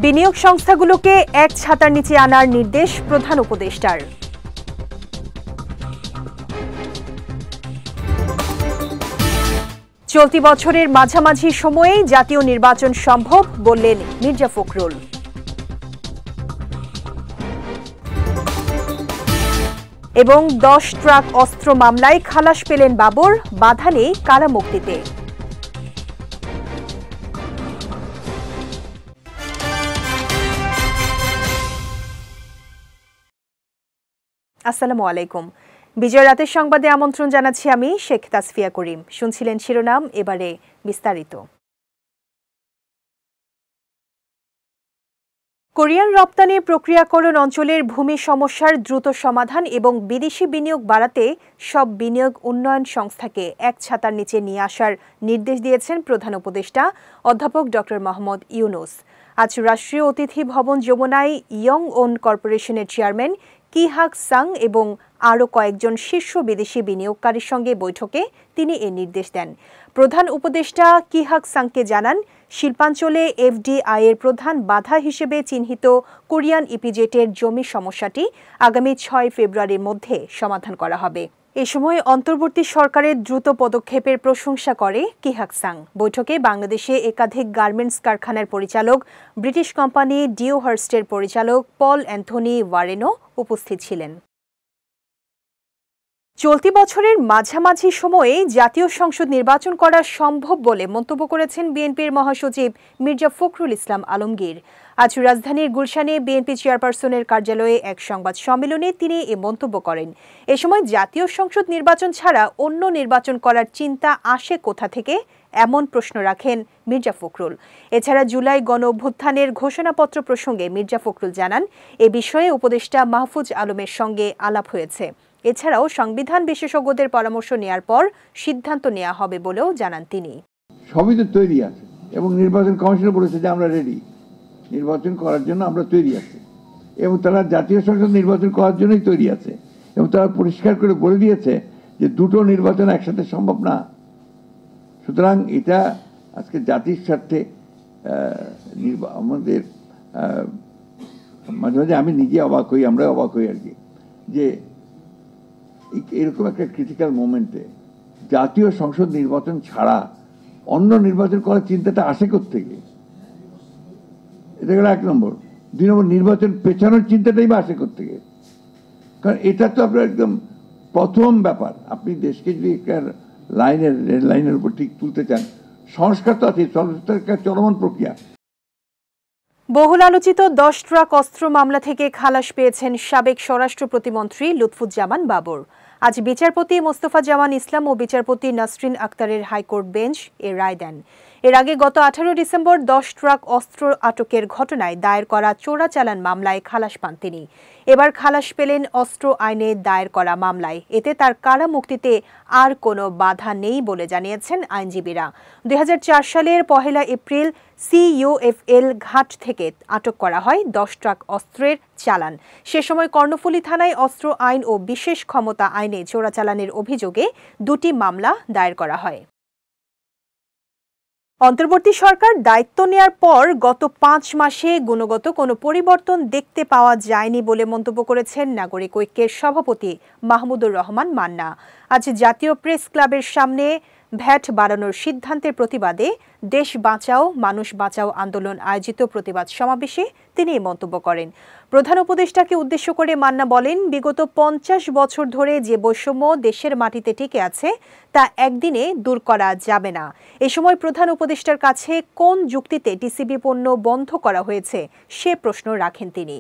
বিনিয়োগ সংস্থাগুলোকে এক ছাতার নিচে আনার নির্দেশ প্রধান উপদেষ্টার। চলতি বছরের মাঝামাঝি সময়েই জাতীয় নির্বাচন সম্ভব বললেন মির্জা ফখরুল। এবং 10 ট্রাক অস্ত্র মামলায় খালাস পেলেন বাবর, বাধা নেই কারামুক্তিতে। আসসালামু আলাইকুম। বিজয় রাতের সংবাদে আমন্ত্রণ জানাচ্ছি আমি শেখ তাসফিয়া করিম। শুনছিলেন শিরোনাম, এবারে বিস্তারিত। কোরিয়ান রপ্তানি প্রক্রিয়াকরণ অঞ্চলের ভূমি সমস্যার দ্রুত সমাধান এবং বিদেশি বিনিয়োগ বাড়াতে সব বিনিয়োগ উন্নয়ন সংস্থাকে এক ছাতার নিচে নিয়ে আসার নির্দেশ দিয়েছেন প্রধান উপদেষ্টা অধ্যাপক ড. মোহাম্মদ ইউনুস। আজ রাষ্ট্রীয় অতিথি ভবন যমুনায় ইয়ং ওন কর্পোরেশনের চেয়ারম্যান কি হাক সাং এবং আরও কয়েকজন শীর্ষ বিদেশি বিনিয়োগকারীর সঙ্গে বৈঠকে তিনি এ নির্দেশ দেন। প্রধান উপদেষ্টা কি হাক সাংকে জানান, শিল্পাঞ্চলে এফডিআই এর প্রধান বাধা হিসেবে চিহ্নিত কোরিয়ান ইপিজেটের জমি সমস্যাটি আগামী 6 ফেব্রুয়ারির মধ্যে সমাধান করা হবে। এ সময় অন্তর্বর্তী সরকারের দ্রুত পদক্ষেপের প্রশংসা করে কি হাক সাং। বৈঠকে বাংলাদেশে একাধিক গার্মেন্টস কারখানার পরিচালক, ব্রিটিশ কোম্পানি ডিওহার্স্টের পরিচালক পল অ্যান্থনি ওয়ারেনও উপস্থিত ছিলেন। চলতি বছরের মাঝামাঝি সময়ে জাতীয় সংসদ নির্বাচন করা সম্ভব বলে মন্তব্য করেছেন বিএনপির মহাসচিব মির্জা ফখরুল ইসলাম আলমগীর। আজ রাজধানীর গুলশানে বিএনপি চেয়ারপারসনের কার্যালয়ে এক সংবাদ সম্মেলনে তিনি এ মন্তব্য করেন। এ সময় জাতীয় সংসদ নির্বাচন ছাড়া অন্য নির্বাচন করার চিন্তা আসে কোথা থেকে, এমন প্রশ্ন রাখেন মির্জা ফখরুল। এছাড়া জুলাই গণ অভ্যুত্থানের ঘোষণাপত্র প্রসঙ্গে মির্জা ফখরুল জানান, এ বিষয়ে উপদেষ্টা মাহফুজ আলমের সঙ্গে আলাপ হয়েছে। এছাড়াও সংবিধান বিশেষজ্ঞদের পরামর্শ নেয়ার পর সিদ্ধান্ত নেওয়া হবে বলেও জানান তিনি। সবই তো তৈরি আছে এবং নির্বাচন কমিশন বলেছে যে আমরা রেডি, নির্বাচন করার জন্য আমরা তৈরি আছি এবং তারা জাতীয় সংসদ নির্বাচন করার জন্যই তৈরি আছে এবং তারা পরিষ্কার করে বলে দিয়েছে যে দুটো নির্বাচন একসাথে সম্ভব না। সুতরাং এটা আজকে জাতির স্বার্থে আমাদের মাঝে মাঝে আমি নিজে অবাক হই, আমরা অবাক হই আর কি, যে এরকম একটা ক্রিটিক্যাল মোমেন্টে জাতীয় সংসদ নির্বাচন ছাড়া অন্য নির্বাচন করার চিন্তাটা আসে কোত্থেকে? এটা গেল 1 নম্বর। 2 নম্বর, নির্বাচন পেছানোর চিন্তাটাই বা আসে কোত্থেকে? কারণ এটা তো আপনার একদম প্রথম ব্যাপার। আপনি দেশকে যদি একটা রেড লাইনের উপর ঠিক তুলতে চান, সংস্কার তো আছে, সংস্কার চলমান প্রক্রিয়া। বহুল আলোচিত 10 ট্রাক অস্ত্র মামলা থেকে খালাস পেয়েছেন সাবেক স্বরাষ্ট্র প্রতিমন্ত্রী লুৎফুজ্জামান বাবর। আজ বিচারপতি মোস্তফা জামান ইসলাম ও বিচারপতি নাসরিন আক্তারের হাইকোর্ট বেঞ্চ এ রায় দেন। এর আগে গত 18 ডিসেম্বর 10 ট্রাক অস্ত্র আটকের ঘটনায় দায়ের করা চোরাচালান মামলায় খালাস পান তিনি। এবার খালাস পেলেন অস্ত্র আইনে দায়ের করা মামলায়। এতে তার কারামুক্তিতে আর কোনো বাধা নেই বলে জানিয়েছেন আইনজীবীরা। 2004 সালের 1 এপ্রিল CUFL ঘাট থেকে আটক করা হয় 10 ট্রাক অস্ত্রের চালান। সে সময় কর্ণফুলী থানায় অস্ত্র আইন ও বিশেষ ক্ষমতা আইনে চোরাচালানের অভিযোগে 2টি মামলা দায়ের করা হয়। অন্তর্বর্তী সরকার দায়িত্ব নেয়ার পর গত 5 মাসে গুণগত কোনো পরিবর্তন দেখতে পাওয়া যায়নি বলে মন্তব্য করেছেন নাগরিক ঐক্যের সভাপতি মাহমুদুর রহমান মান্না। আজ জাতীয় প্রেস ক্লাবের সামনে ভ্যাট বাড়ানোর সিদ্ধান্তের প্রতিবাদে দেশ বাঁচাও মানুষ বাঁচাও আন্দোলন আয়োজিত প্রতিবাদ সমাবেশে তিনি এই মন্তব্য করেন। প্রধান উপদেষ্টাকে উদ্দেশ্য করে মান্না বলেন, বিগত 50 বছর ধরে যে বৈষম্য দেশের মাটিতে টিকে আছে তা একদিনে দূর করা যাবে না। এ সময় প্রধান উপদেষ্টার কাছে কোন যুক্তিতে টিসিবি পণ্য বন্ধ করা হয়েছে সে প্রশ্ন রাখেন তিনি।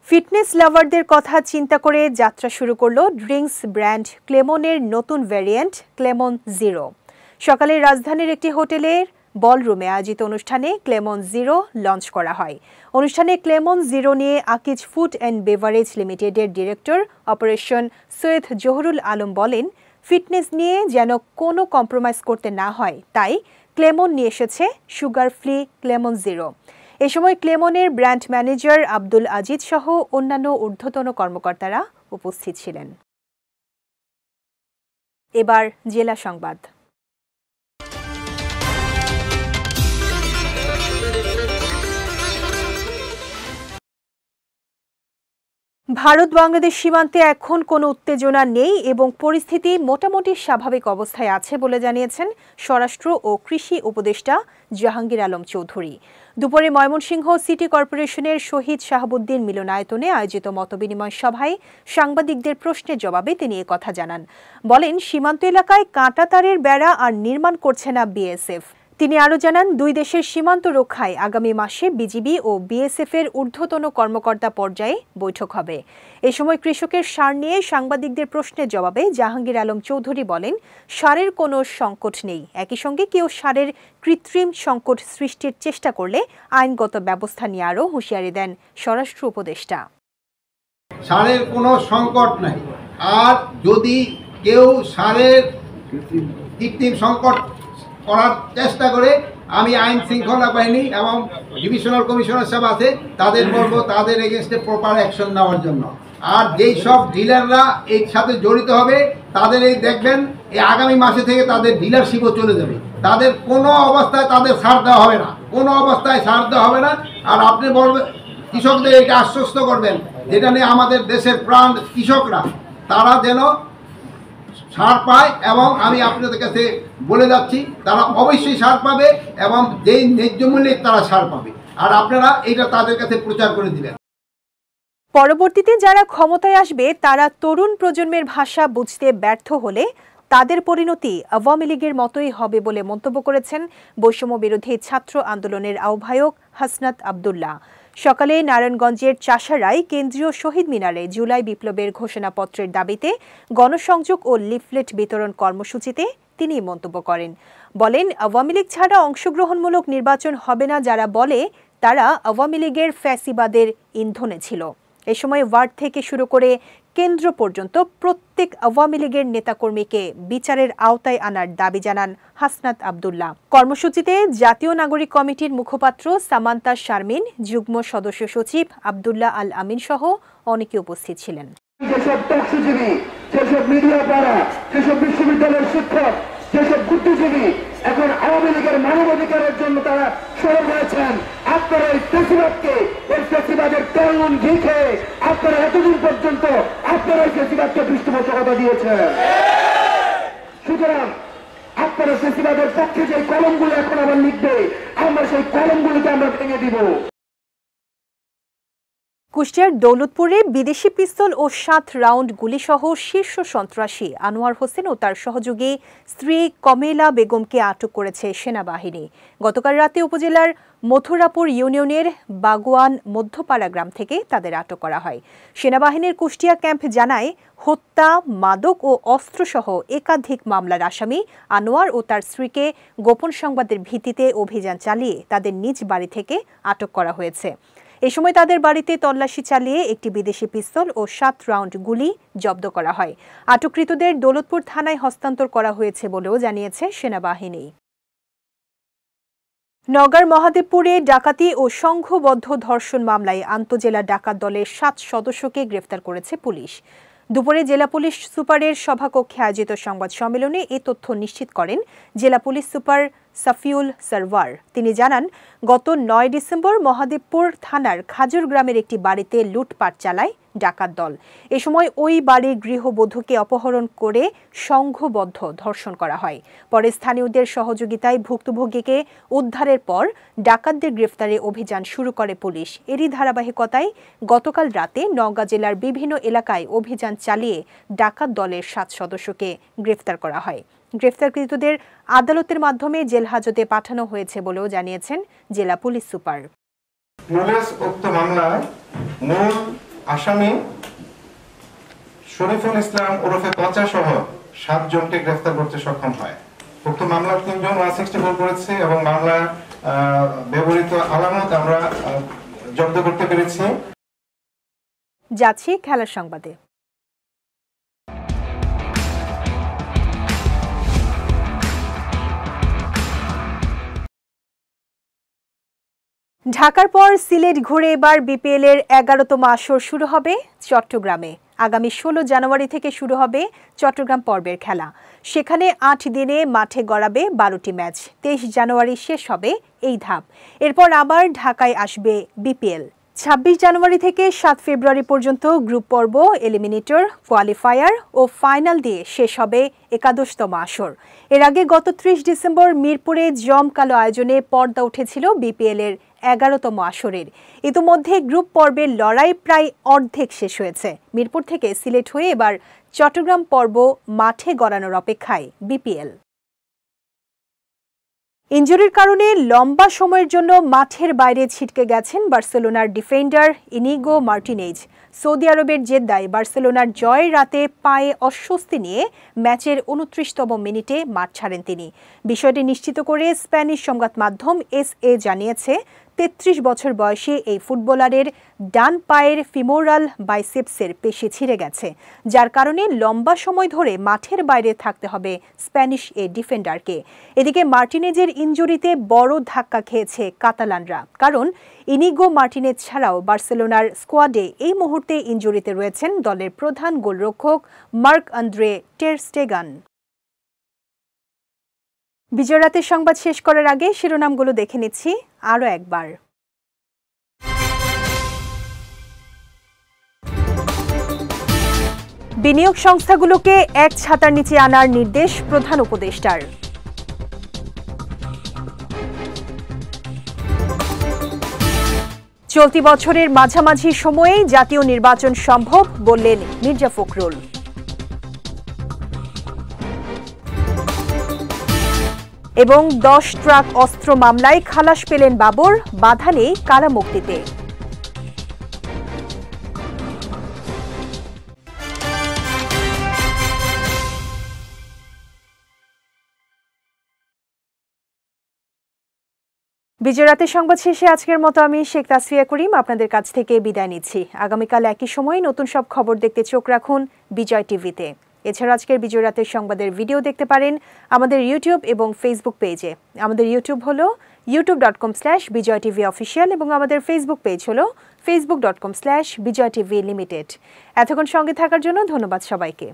ফিটনেস লাভারদের কথা চিন্তা করে যাত্রা শুরু করল ড্রিঙ্কস ব্র্যান্ড ক্লেমনের নতুন ভ্যারিয়েন্ট ক্লেমন জিরো। সকালে রাজধানীর একটি হোটেলের বলরুমে আয়োজিত অনুষ্ঠানে ক্লেমন জিরো লঞ্চ করা হয়। অনুষ্ঠানে ক্লেমন জিরো নিয়ে আকিজ ফুড অ্যান্ড বেভারেজ লিমিটেডের ডিরেক্টর অপারেশন সৈয়দ জহুরুল আলম বলেন, ফিটনেস নিয়ে যেন কোনো কম্প্রোমাইজ করতে না হয়, তাই ক্লেমন নিয়ে এসেছে সুগার ফ্রি ক্লেমন জিরো। এ সময় ক্লেমনের ব্র্যান্ড ম্যানেজার আব্দুল আজিজ সহ অন্যান্য ঊর্ধ্বতন কর্মকর্তারা উপস্থিত ছিলেন। এবার জেলা সংবাদ। ভারত বাংলাদেশ সীমান্তে এখন কোনো উত্তেজনা নেই এবং পরিস্থিতি মোটামুটি স্বাভাবিক অবস্থায় আছে বলে জানিয়েছেন স্বরাষ্ট্র ও কৃষি উপদেষ্টা জাহাঙ্গীর আলম চৌধুরী। দুপুরে ময়মনসিংহ সিটি কর্পোরেশনের শহীদ শাহাবুদ্দিন মিলনায়তনে আয়োজিত মতবিনিময় সভায় সাংবাদিকদের প্রশ্নের জবাবে তিনি একথা জানান। বলেন, সীমান্ত এলাকায় কাঁটাতারের বেড়া আর নির্মাণ করছে না বিএসএফ। তিনি আরও জানান, দুই দেশের সীমান্ত রক্ষায় আগামী মাসে বিজিবি ও বিএসএফ এর ঊর্ধ্বতন কর্মকর্তা পর্যায়ে বৈঠক হবে। এ সময় কৃষকের সার নিয়ে সাংবাদিকদের প্রশ্নের জবাবে জাহাঙ্গীর আলম চৌধুরী বলেন, সারের কোনো সংকট নেই। একই সঙ্গে কেউ সারের কৃত্রিম সংকট সৃষ্টির চেষ্টা করলে আইনগত ব্যবস্থা নিয়ে আরও হুঁশিয়ারি দেন স্বরাষ্ট্র উপদেষ্টা। সারের কোনো সংকট নাই, আর যদি কেউ সারের কৃত্রিম সংকট করার চেষ্টা করে, আমি আইন শৃঙ্খলা বাহিনী এবং ডিভিশনাল কমিশনার সাহেব আছে, তাদের বলবো তাদের এগেনস্টে প্রপার অ্যাকশন নেওয়ার জন্য। আর যেই সব ডিলাররা এর সাথে জড়িত হবে তাদের এই দেখবেন এই আগামী মাসে থেকে তাদের ডিলারশিপও চলে যাবে। তাদের কোনো অবস্থায় তাদের ছাড় দেওয়া হবে না, কোনো অবস্থায় ছাড় দেওয়া হবে না। আর আপনি বলবেন কৃষকদের এটা আশ্বস্ত করবেন, যেটা নিয়ে আমাদের দেশের প্রাণ কৃষকরা তারা যেন ছাড় পায়, এবং আমি আপনাদের কাছে বলে যাচ্ছি তারা অবশ্যই ছাড় পাবে এবং যেই ন্যায্য মূল্যে তারা ছাড় পাবে। আর আপনারা এটা তাদের কাছে প্রচার করে দিবেন। পরবর্তীতে যারা ক্ষমতায় আসবে তারা তরুণ প্রজন্মের ভাষা বুঝতে ব্যর্থ হলে তাদের পরিণতি আওয়ামী লীগের মতোই হবে বলে মন্তব্য করেছেন বৈষম্য বিরোধী ছাত্র আন্দোলনের আহ্বায়ক হাসনাত আব্দুল্লাহ। সকালে নারায়ণগঞ্জের চাষারায় কেন্দ্রীয় শহীদ মিনারে জুলাই বিপ্লবের ঘোষণাপত্রের দাবিতে গণসংযোগ ও লিফলেট বিতরণ কর্মসূচিতে তিনি মন্তব্য করেন। বলেন, আওয়ামী লীগ ছাড়া অংশগ্রহণমূলক নির্বাচন হবে না যারা বলে তারা আওয়ামী লীগের ফ্যাসিবাদের ইন্ধনে ছিল। এ সময় ওয়ার্ড থেকে শুরু করে কেন্দ্র পর্যন্ত প্রত্যেক আওয়ামী লীগের নেতাকর্মীকে বিচারের আওতায় আনার দাবি জানান হাসনাত আব্দুল্লাহ। কর্মসূচিতে জাতীয় নাগরিক কমিটির মুখপাত্র সামান্তা শারমিন, যুগ্ম সদস্য সচিব আব্দুল্লাহ আল আমিন সহ অনেকে উপস্থিত ছিলেন। যেসব তথ্যজীবী, যেসব মিডিয়া দ্বারা, যেসব বিশ্ববিদ্যালয়ের শিক্ষক, যেসব বুদ্ধিজীবী এখন আওয়ামী লীগের মানবাধিকারের জন্য তারা সরব হয়েছেন, আপনারা এই ফেসিবাদকে, এই ফেসিবাদের তরুণ ঘি খেয়ে আপনারা এতদিন পর্যন্ত আপনারা এই ফেসিবাদকে পৃষ্ঠপোষকতা দিয়েছেন। সুতরাং আপনারা ফেসিবাদের পক্ষে যে কলমগুলো এখন আবার লিখবে, আমরা সেই কলমগুলোকে আমরা ভেঙে দিব। কুষ্টিয়ার দৌলতপুরে বিদেশি পিস্তল ও 7 রাউন্ড গুলিসহ শীর্ষ সন্ত্রাসী আনোয়ার হোসেন ও তার সহযোগী স্ত্রী কমেলা বেগমকে আটক করেছে সেনাবাহিনী। গতকাল রাতে উপজেলার মথুরাপুর ইউনিয়নের বাগুয়ান মধ্যপাড়া গ্রাম থেকে তাদের আটক করা হয়। সেনাবাহিনীর কুষ্টিয়া ক্যাম্প জানায়, হত্যা, মাদক ও অস্ত্রসহ একাধিক মামলার আসামি আনোয়ার ও তার স্ত্রীকে গোপন সংবাদের ভিত্তিতে অভিযান চালিয়ে তাদের নিজ বাড়ি থেকে আটক করা হয়েছে। এ সময় তাদের বাড়িতে তল্লাশি চালিয়ে একটি বিদেশি পিস্তল ও 7 রাউন্ড গুলি জব্দ করা হয়। আটককৃতদের দৌলতপুর থানায় হস্তান্তর করা হয়েছে বলেও জানিয়েছে সেনাবাহিনী। নওগাঁর মহাদেবপুরে ডাকাতি ও সংঘবদ্ধ ধর্ষণ মামলায় আন্তজেলা ডাকাত দলের 7 সদস্যকে গ্রেফতার করেছে পুলিশ। দুপুরে জেলা পুলিশ সুপারের সভাকক্ষে আয়োজিত সংবাদ সম্মেলনে এ তথ্য নিশ্চিত করেন জেলা পুলিশ সুপার সাফিউল সারওয়ার। তিনি জানান, গত 9 ডিসেম্বর মহাদেবপুর থানার খাজুর গ্রামের একটি বাড়িতে লুটপাট চালায় ডাকাত দল। এ সময় ওই বাড়ির গৃহবধূকে অপহরণ করে সংঘবদ্ধ ধর্ষণ করা হয়। পরে স্থানীয়দের সহযোগিতায় ভুক্তভোগীকে উদ্ধারের পর ডাকাতদের গ্রেফতারে অভিযান শুরু করে পুলিশ। এরই ধারাবাহিকতায় গতকাল রাতে নওগাঁ জেলার বিভিন্ন এলাকায় অভিযান চালিয়ে ডাকাত দলের 7 সদস্যকে গ্রেফতার করা হয়। গ্রেফতারকৃতদের আদালতের মাধ্যমে জেল হাজতে পাঠানো হয়েছে বলেও জানিয়েছেন জেলা পুলিশ সুপার। উক্ত মামলায় মূল আসামি শরীফুল ইসলাম ওরফে পচা সহ 7 জনকে গ্রেফতার করতে সক্ষম হয়। উক্ত মামলার 3 জন 164 করেছে এবং মামলার ব্যবহৃত আলামত আমরা জব্দ করতে পেরেছি। যাচ্ছি খেলার সংবাদে। ঢাকার পর সিলেট ঘুরে এবার বিপিএল এর 11তম আসর শুরু হবে চট্টগ্রামে। আগামী 16 জানুয়ারি থেকে শুরু হবে চট্টগ্রাম পর্বের খেলা। সেখানে 8 দিনে মাঠে গড়াবে 12টি ম্যাচ। 23 জানুয়ারি শেষ হবে এই ধাপ। এরপর আবার ঢাকায় আসবে বিপিএল। 26 জানুয়ারি থেকে 7 ফেব্রুয়ারি পর্যন্ত গ্রুপ পর্ব, এলিমিনেটর, কোয়ালিফায়ার ও ফাইনাল দিয়ে শেষ হবে 11তম আসর। এর আগে গত 30 ডিসেম্বর মিরপুরে জমকালো আয়োজনে পর্দা উঠেছিল বিপিএল এর 11তম আসরের। ইতিমধ্যে গ্রুপ পর্বের লড়াই প্রায় অর্ধেক শেষ হয়েছে। মিরপুর থেকে সিলেট হয়ে এবার চট্টগ্রাম পর্ব মাঠে গড়ানোর অপেক্ষায় বিপিএল। ইনজুরির কারণে লম্বা সময়ের জন্য মাঠের বাইরে ছিটকে গেছেন বার্সেলোনার ডিফেন্ডার ইনিগো মার্টিনেজ। সৌদি আরবের জেদ্দায় বার্সেলোনার জয়ের রাতে পায়ে অস্বস্তি নিয়ে ম্যাচের 29তম মিনিটে মাঠ ছাড়েন তিনি। বিষয়টি নিশ্চিত করে স্প্যানিশ সংবাদ মাধ্যম এসএ জানিয়েছে 33 বছর বয়সী এই ফুটবলারের ডান পায়ের ফিমোরাল বাইসেপসের পেশি ছিঁড়ে গেছে, যার কারণে লম্বা সময় ধরে মাঠের বাইরে থাকতে হবে স্প্যানিশ এই ডিফেন্ডারকে। এদিকে মার্টিনেজের ইনজুরিতে বড় ধাক্কা খেয়েছে কাতালানরা, কারণ ইনিগো মার্টিনেজ ছাড়াও বার্সেলোনার স্কোয়াডে এই মুহূর্তে ইনজুরিতে রয়েছেন দলের প্রধান গোলরক্ষক মার্ক আন্দ্রে টের স্টেগান। বিজয় রাতের সংবাদ শেষ করার আগে শিরোনামগুলো দেখে নিচ্ছি আরও একবার। বিনিয়োগ সংস্থাগুলোকে এক ছাতার নিচে আনার নির্দেশ প্রধান উপদেষ্টার। চলতি বছরের মাঝামাঝি সময়েই জাতীয় নির্বাচন সম্ভব বললেন মির্জা ফখরুল। এবং 10 ট্রাক অস্ত্র মামলায় খালাস পেলেন বাবর, বাধা নেই কারামুক্তিতে। বিজয় রাতের সংবাদ শেষে আজকের মতো আমি শেখ তাসফিয়া করিম আপনাদের কাছ থেকে বিদায় নিচ্ছি। আগামীকাল একই সময়ে নতুন সব খবর দেখতে চোখ রাখুন বিজয় টিভিতে। এছাড়া আজকের বিজয় রাতের সংবাদের ভিডিও দেখতে পারেন আমাদের ইউটিউব এবং ফেসবুক পেজে। আমাদের ইউটিউব হলো youtube.com/BijayTVOfficial এবং আমাদের ফেসবুক পেজ হলো facebook.com/BijayTVLimited। এতক্ষণ সঙ্গে থাকার জন্য ধন্যবাদ সবাইকে।